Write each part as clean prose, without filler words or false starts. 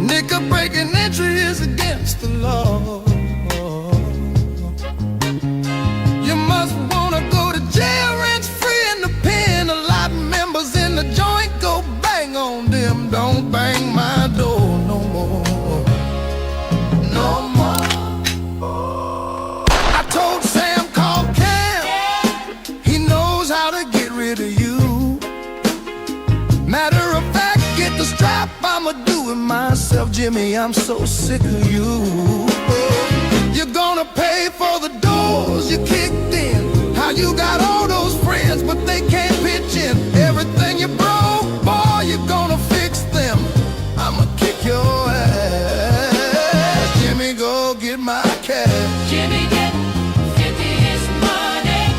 Nickel breaking entry is against the law. You must wanna go to jail, rent free in the pen. A lot of members in the joint go bang on them. Don't bang my door no more. No more. I told Sam call Cam. He knows how to get rid of you. Matter of fact, get the strap, I'ma do it myself. Jimmy, I'm so sick of you. You're gonna pay for the doors you kicked in. How you got all those friends, but they can't pitch in. Everything you broke, boy, you're gonna fix them. I'ma kick your ass. Jimmy, go get my cash. Jimmy, get his money.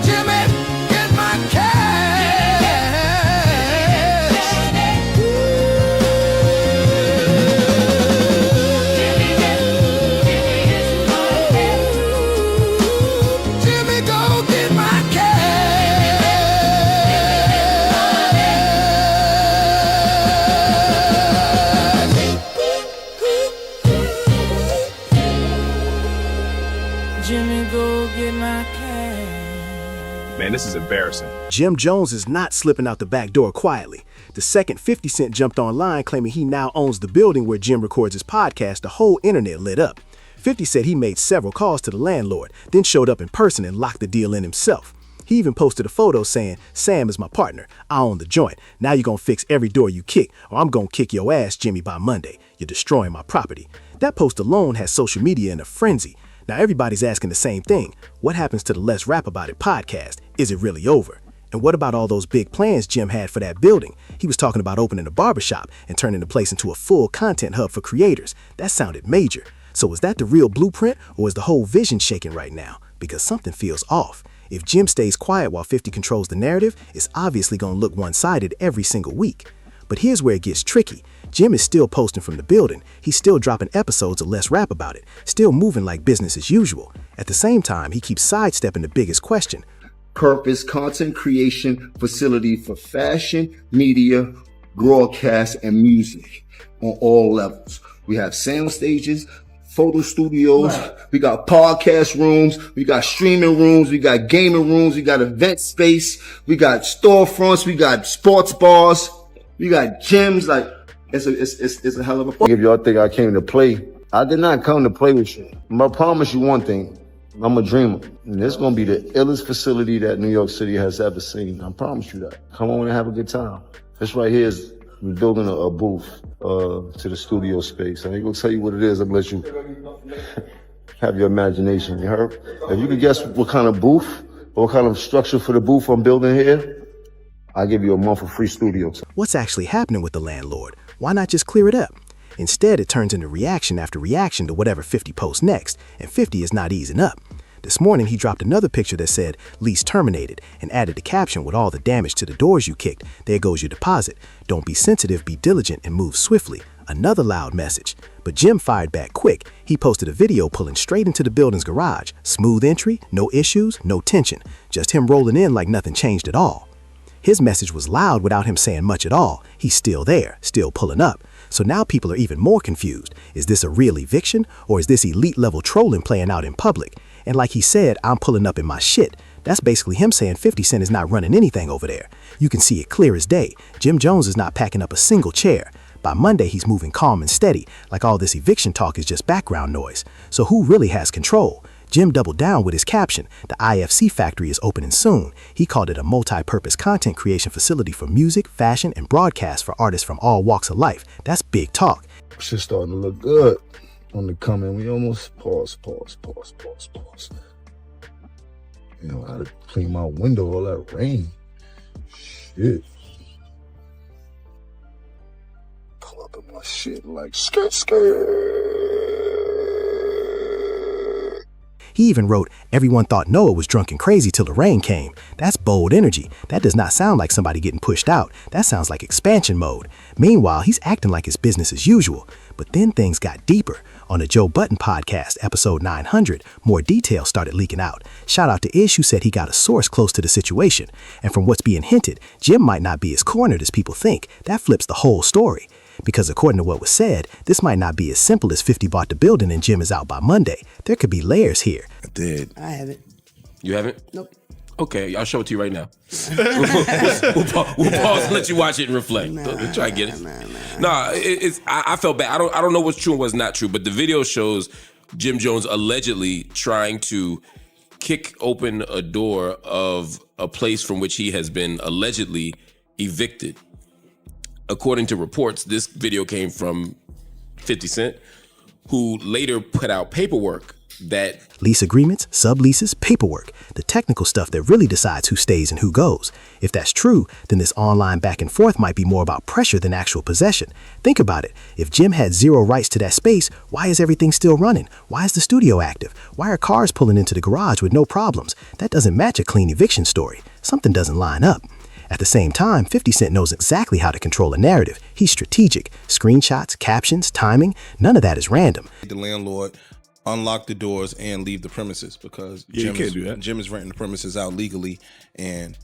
Jimmy, get my cash. Jimmy, go get my cash. Jimmy, go get my cash. Man, this is embarrassing. Jim Jones is not slipping out the back door quietly. The second 50 Cent jumped online claiming he now owns the building where Jim records his podcast, the whole internet lit up. 50 said he made several calls to the landlord, then showed up in person and locked the deal in himself. He even posted a photo saying, "Sam is my partner. I own the joint. Now you're gonna fix every door you kick, or I'm gonna kick your ass, Jimmy, by Monday. You're destroying my property." That post alone has social media in a frenzy. Now everybody's asking the same thing. What happens to the Let's Rap About It podcast? Is it really over? And what about all those big plans Jim had for that building? He was talking about opening a barbershop and turning the place into a full content hub for creators. That sounded major. So is that the real blueprint, or is the whole vision shaking right now? Because something feels off. If Jim stays quiet while 50 controls the narrative, it's obviously going to look one-sided every single week. But here's where it gets tricky. Jim is still posting from the building. He's still dropping episodes of Let's Rap About It, still moving like business as usual. At the same time, he keeps sidestepping the biggest question. Purpose content creation facility for fashion, media, broadcast, and music on all levels. We have sound stages, photo studios, we got podcast rooms, we got streaming rooms, we got gaming rooms, we got event space, we got storefronts, we got sports bars, we got gyms. Like, it's a hell of a. If y'all think I came to play, I did not come to play with you. I promise you one thing. I'm a dreamer. And this is going to be the illest facility that New York City has ever seen. I promise you that. Come on and have a good time. This right here is we're building a booth to the studio space. I ain't going to tell you what it is. I'm going to let you have your imagination. You heard? If you could guess what kind of booth or what kind of structure for the booth I'm building here, I'll give you a month of free studio time. What's actually happening with the landlord? Why not just clear it up? Instead, it turns into reaction after reaction to whatever 50 posts next, and 50 is not easing up. This morning, he dropped another picture that said, "Lease terminated," and added the caption with all the damage to the doors you kicked. There goes your deposit. Don't be sensitive, be diligent, and move swiftly. Another loud message. But Jim fired back quick. He posted a video pulling straight into the building's garage. Smooth entry, no issues, no tension. Just him rolling in like nothing changed at all. His message was loud without him saying much at all. He's still there, still pulling up. So now people are even more confused. Is this a real eviction, or is this elite level trolling playing out in public? And like he said, "I'm pulling up in my shit." That's basically him saying 50 Cent is not running anything over there. You can see it clear as day. Jim Jones is not packing up a single chair. By Monday, he's moving calm and steady, like all this eviction talk is just background noise. So who really has control? Jim doubled down with his caption. The IFC factory is opening soon. He called it a multi-purpose content creation facility for music, fashion, and broadcast for artists from all walks of life. That's big talk. Shit's starting to look good on the come in. We almost pause. You know, I had to clean my window, all that rain. Shit. Pull up in my shit like skirt. He even wrote, "Everyone thought Noah was drunk and crazy till the rain came." That's bold energy. That does not sound like somebody getting pushed out. That sounds like expansion mode. Meanwhile, he's acting like it's business as usual. But then things got deeper. On the Joe Button podcast, episode 900, more details started leaking out. Shout out to Ish, who said he got a source close to the situation. And from what's being hinted, Jim might not be as cornered as people think. That flips the whole story. Because according to what was said, this might not be as simple as 50 bought the building and Jim is out by Monday. There could be layers here. I did. I haven't. You haven't? Nope. Okay, I'll show it to you right now. we'll pause and let you watch it and reflect. We'll try to get it. I felt bad. I don't know what's true and what's not true, but the video shows Jim Jones allegedly trying to kick open a door of a place from which he has been allegedly evicted. According to reports, this video came from 50 Cent, who later put out paperwork that lease agreements, subleases, paperwork, the technical stuff that really decides who stays and who goes. If that's true, then this online back and forth might be more about pressure than actual possession. Think about it. If Jim had zero rights to that space, why is everything still running? Why is the studio active? Why are cars pulling into the garage with no problems? That doesn't match a clean eviction story. Something doesn't line up. At the same time, 50 Cent knows exactly how to control a narrative. He's strategic. Screenshots, captions, timing, none of that is random. The landlord unlock the doors and leave the premises because you can't do that. Jim is renting the premises out legally, and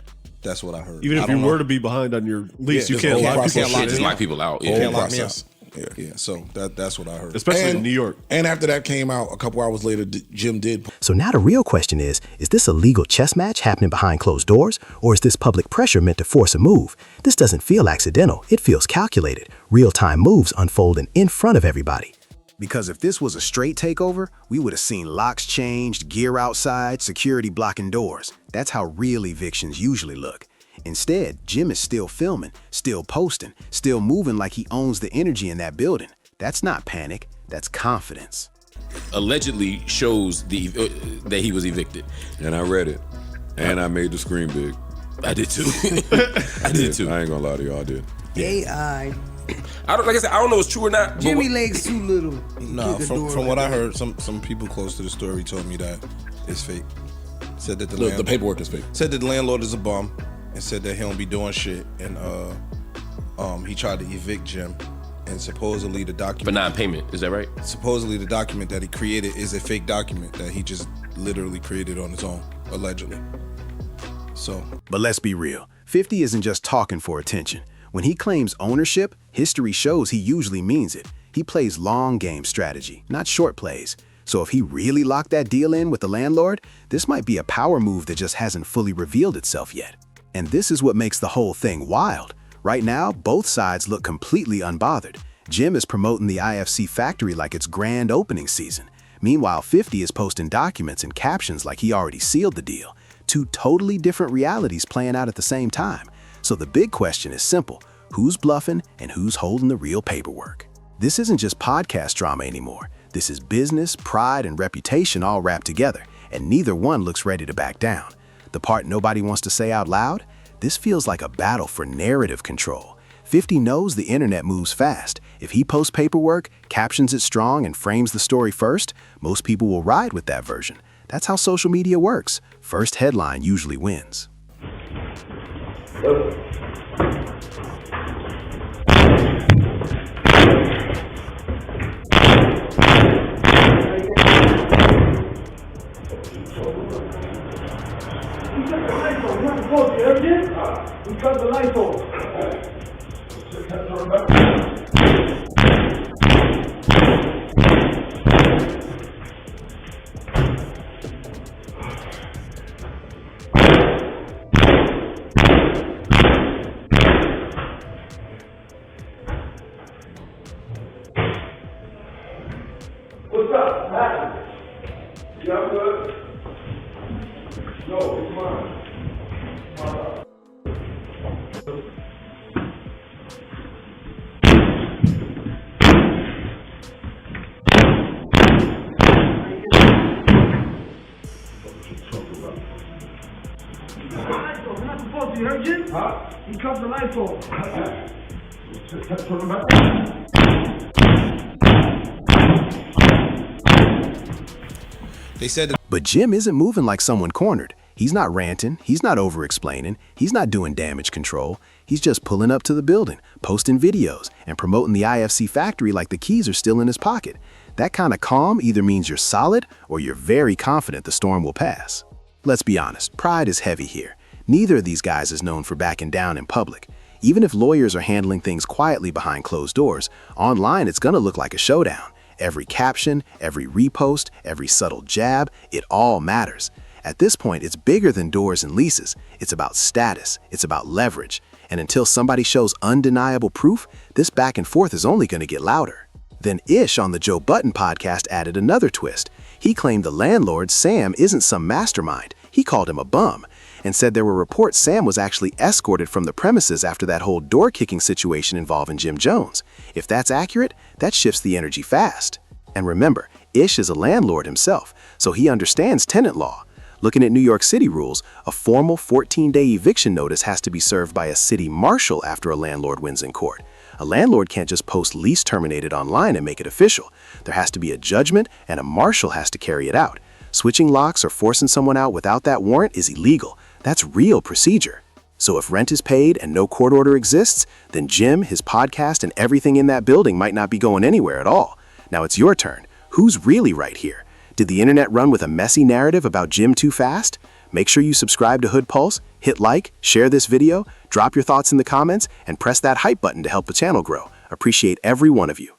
that's what I heard. Even if you were to be behind on your lease, you can't lock people out. You can't lock me process. out. Yeah, so that's what I heard. Especially in New York. And after that came out, a couple hours later, Jim did. So now the real question is this a legal chess match happening behind closed doors, or is this public pressure meant to force a move? This doesn't feel accidental. It feels calculated. Real-time moves unfolding in front of everybody. Because if this was a straight takeover, we would have seen locks changed, gear outside, security blocking doors. That's how real evictions usually look. Instead, Jim is still filming, still posting, still moving like he owns the energy in that building. That's not panic, that's confidence. Allegedly shows that he was evicted. And I read it. And I made the screen big. I did too. I did too. I ain't gonna lie to y'all, I did. AI. Like I said, I don't know if it's true or not. Jimmy legs too little. No, from what I heard, some people close to the story told me that it's fake. Said that the paperwork is fake. Said that the landlord is a bum and said that he don't be doing shit, and he tried to evict Jim, and supposedly the document for non-payment, is that right? Supposedly the document that he created is a fake document that he just literally created on his own, allegedly. So, but let's be real. 50 isn't just talking for attention. When he claims ownership, history shows he usually means it. He plays long game strategy, not short plays. So if he really locked that deal in with the landlord, this might be a power move that just hasn't fully revealed itself yet. And this is what makes the whole thing wild. Right now, both sides look completely unbothered. Jim is promoting the IFC factory like it's grand opening season. Meanwhile, 50 is posting documents and captions like he already sealed the deal. Two totally different realities playing out at the same time. So the big question is simple: who's bluffing and who's holding the real paperwork? This isn't just podcast drama anymore. This is business, pride, and reputation all wrapped together, and neither one looks ready to back down. The part nobody wants to say out loud? This feels like a battle for narrative control. 50 knows the internet moves fast. If he posts paperwork, captions it strong, and frames the story first, most people will ride with that version. That's how social media works. First headline usually wins. Cut the lights off. What's up? Matt? Yeah, I'm good. No, it's mine. You heard Jim? Huh? He cut the lights off. They said that. But Jim isn't moving like someone cornered. He's not ranting, he's not over-explaining, he's not doing damage control. He's just pulling up to the building, posting videos, and promoting the IFC factory like the keys are still in his pocket. That kind of calm either means you're solid or you're very confident the storm will pass. Let's be honest, pride is heavy here. Neither of these guys is known for backing down in public. Even if lawyers are handling things quietly behind closed doors, online it's gonna look like a showdown. Every caption, every repost, every subtle jab, it all matters. At this point, it's bigger than doors and leases. It's about status, it's about leverage. And until somebody shows undeniable proof, this back and forth is only gonna get louder. Then Ish on the Joe Budden podcast added another twist. He claimed the landlord, Sam, isn't some mastermind. He called him a bum, and said there were reports Sam was actually escorted from the premises after that whole door-kicking situation involving Jim Jones. If that's accurate, that shifts the energy fast. And remember, Ish is a landlord himself, so he understands tenant law. Looking at New York City rules, a formal 14-day eviction notice has to be served by a city marshal after a landlord wins in court. A landlord can't just post lease terminated online and make it official. There has to be a judgment, and a marshal has to carry it out. Switching locks or forcing someone out without that warrant is illegal. That's real procedure. So if rent is paid and no court order exists, then Jim, his podcast, and everything in that building might not be going anywhere at all. Now it's your turn. Who's really right here? Did the internet run with a messy narrative about Jim too fast? Make sure you subscribe to Hood Pulse, hit like, share this video, drop your thoughts in the comments, and press that hype button to help the channel grow. Appreciate every one of you.